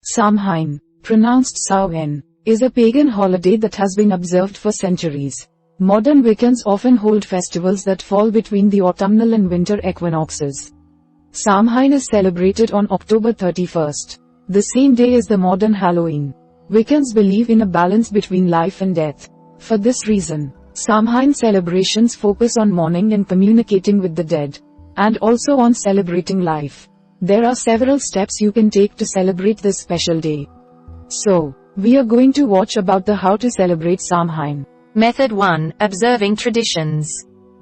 Samhain, pronounced sow-en, is a pagan holiday that has been observed for centuries. Modern Wiccans often hold festivals that fall between the autumnal and winter equinoxes. Samhain is celebrated on October 31st. The same day as the modern Halloween. Wiccans believe in a balance between life and death. For this reason, Samhain celebrations focus on mourning and communicating with the dead, and also on celebrating life. There are several steps you can take to celebrate this special day. So, we are going to watch about the how to celebrate Samhain. Method 1. Observing traditions.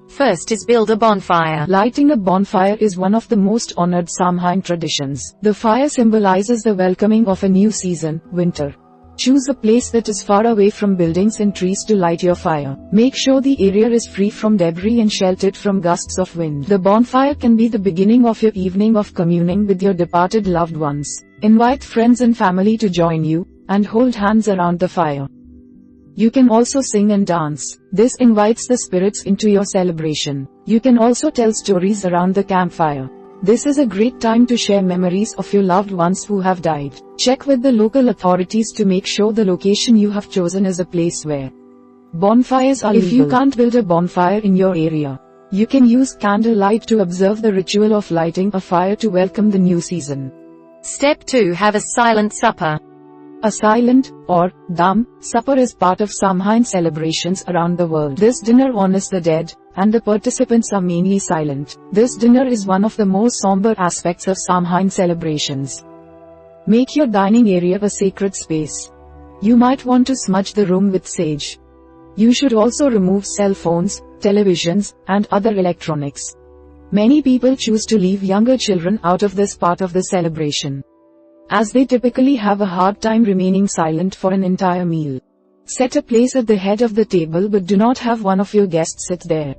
First is build a bonfire. Lighting a bonfire is one of the most honored Samhain traditions. The fire symbolizes the welcoming of a new season, winter. Choose a place that is far away from buildings and trees to light your fire. Make sure the area is free from debris and sheltered from gusts of wind. The bonfire can be the beginning of your evening of communing with your departed loved ones. Invite friends and family to join you, and hold hands around the fire. You can also sing and dance. This invites the spirits into your celebration. You can also tell stories around the campfire. This is a great time to share memories of your loved ones who have died. Check with the local authorities to make sure the location you have chosen is a place where bonfires are legal. If you can't build a bonfire in your area, you can use candlelight to observe the ritual of lighting a fire to welcome the new season. Step 2. Have a silent supper. A silent, or dumb, supper is part of Samhain celebrations around the world. This dinner honors the dead, and the participants are mainly silent. This dinner is one of the more somber aspects of Samhain celebrations. Make your dining area a sacred space. You might want to smudge the room with sage. You should also remove cell phones, televisions, and other electronics. Many people choose to leave younger children out of this part of the celebration, as they typically have a hard time remaining silent for an entire meal. Set a place at the head of the table, but do not have one of your guests sit there.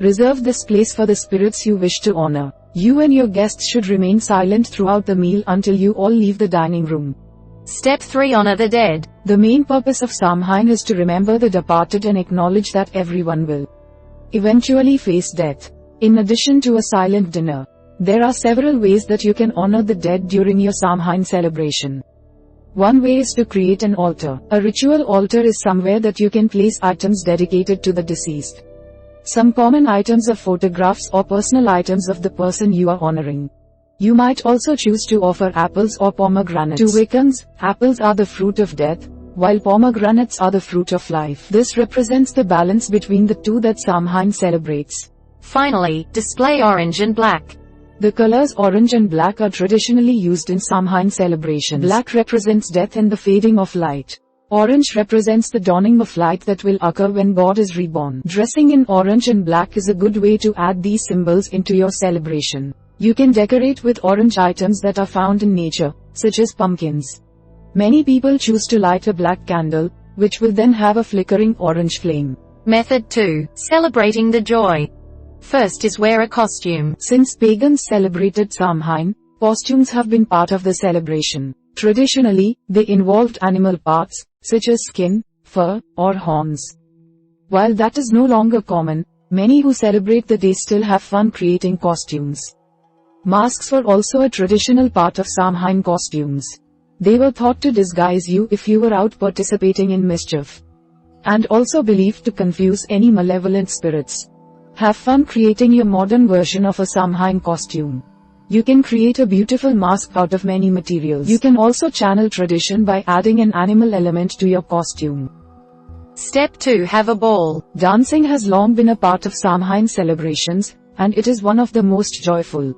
Reserve this place for the spirits you wish to honor. You and your guests should remain silent throughout the meal until you all leave the dining room. Step 3. Honor the dead. The main purpose of Samhain is to remember the departed and acknowledge that everyone will eventually face death. In addition to a silent dinner, there are several ways that you can honor the dead during your Samhain celebration. One way is to create an altar. A ritual altar is somewhere that you can place items dedicated to the deceased. Some common items are photographs or personal items of the person you are honoring. You might also choose to offer apples or pomegranates. To Wiccans, apples are the fruit of death, while pomegranates are the fruit of life. This represents the balance between the two that Samhain celebrates. Finally, display orange and black. The colors orange and black are traditionally used in Samhain celebrations. Black represents death and the fading of light. Orange represents the dawning of light that will occur when God is reborn. Dressing in orange and black is a good way to add these symbols into your celebration. You can decorate with orange items that are found in nature, such as pumpkins. Many people choose to light a black candle, which will then have a flickering orange flame. Method 2. Celebrating the joy. First is wear a costume. Since pagans celebrated Samhain, costumes have been part of the celebration. Traditionally, they involved animal parts, such as skin, fur, or horns. While that is no longer common, many who celebrate the day still have fun creating costumes. Masks were also a traditional part of Samhain costumes. They were thought to disguise you if you were out participating in mischief, and also believed to confuse any malevolent spirits. Have fun creating your modern version of a Samhain costume. You can create a beautiful mask out of many materials. You can also channel tradition by adding an animal element to your costume. Step 2. Have a ball. Dancing has long been a part of Samhain celebrations, and it is one of the most joyful.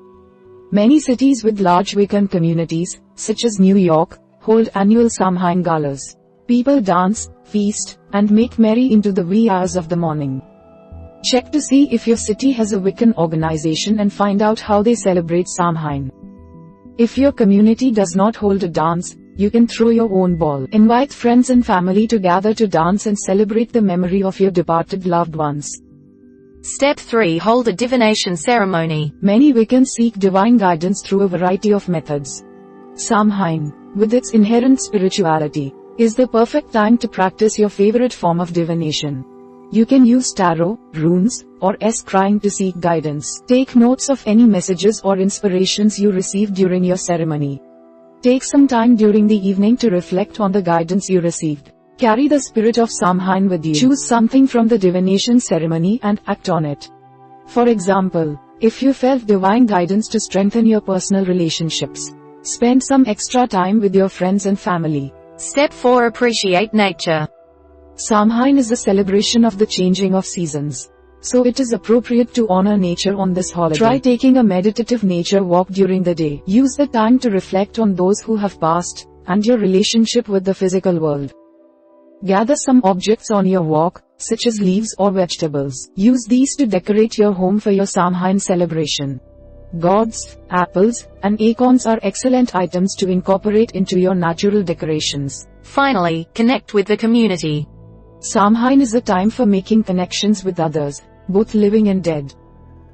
Many cities with large Wiccan communities, such as New York, hold annual Samhain galas. People dance, feast, and make merry into the wee hours of the morning. Check to see if your city has a Wiccan organization and find out how they celebrate Samhain. If your community does not hold a dance, you can throw your own ball. Invite friends and family to gather to dance and celebrate the memory of your departed loved ones. Step 3. Hold a divination ceremony. Many Wiccans seek divine guidance through a variety of methods. Samhain, with its inherent spirituality, is the perfect time to practice your favorite form of divination. You can use tarot, runes, or scrying to seek guidance. Take notes of any messages or inspirations you receive during your ceremony. Take some time during the evening to reflect on the guidance you received. Carry the spirit of Samhain with you. Choose something from the divination ceremony and act on it. For example, if you felt divine guidance to strengthen your personal relationships, spend some extra time with your friends and family. Step 4. Appreciate nature. Samhain is a celebration of the changing of seasons. So it is appropriate to honor nature on this holiday. Try taking a meditative nature walk during the day. Use the time to reflect on those who have passed, and your relationship with the physical world. Gather some objects on your walk, such as leaves or vegetables. Use these to decorate your home for your Samhain celebration. Gourds, apples, and acorns are excellent items to incorporate into your natural decorations. Finally, connect with the community. Samhain is a time for making connections with others, both living and dead.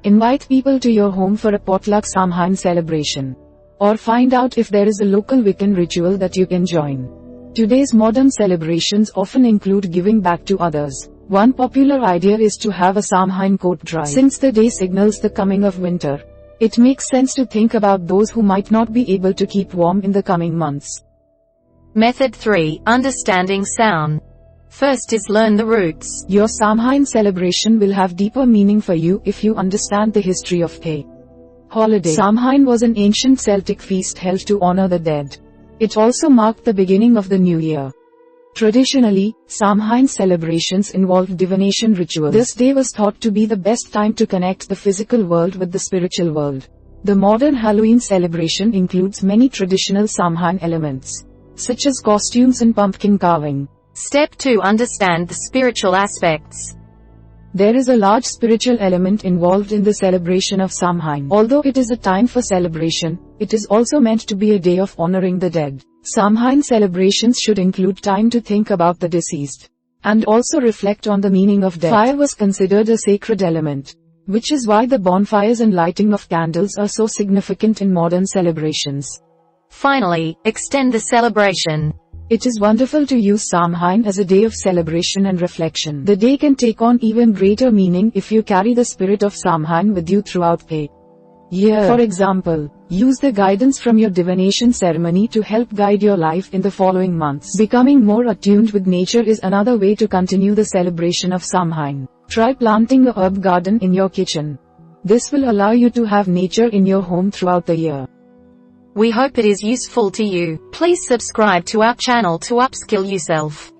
Invite people to your home for a potluck Samhain celebration. Or find out if there is a local Wiccan ritual that you can join. Today's modern celebrations often include giving back to others. One popular idea is to have a Samhain coat drive. Since the day signals the coming of winter, it makes sense to think about those who might not be able to keep warm in the coming months. Method 3. Understanding sow-en. First is learn the roots. Your Samhain celebration will have deeper meaning for you if you understand the history of the holiday. Samhain was an ancient Celtic feast held to honor the dead. It also marked the beginning of the new year. Traditionally, Samhain celebrations involved divination rituals. This day was thought to be the best time to connect the physical world with the spiritual world. The modern Halloween celebration includes many traditional Samhain elements, such as costumes and pumpkin carving. Step 2. Understand the spiritual aspects. There is a large spiritual element involved in the celebration of Samhain. Although it is a time for celebration, it is also meant to be a day of honoring the dead. Samhain celebrations should include time to think about the deceased, and also reflect on the meaning of death. Fire was considered a sacred element, which is why the bonfires and lighting of candles are so significant in modern celebrations. Finally, extend the celebration. It is wonderful to use Samhain as a day of celebration and reflection. The day can take on even greater meaning if you carry the spirit of Samhain with you throughout the year. For example, use the guidance from your divination ceremony to help guide your life in the following months. Becoming more attuned with nature is another way to continue the celebration of Samhain. Try planting a herb garden in your kitchen. This will allow you to have nature in your home throughout the year. We hope it is useful to you. Please subscribe to our channel to upskill yourself.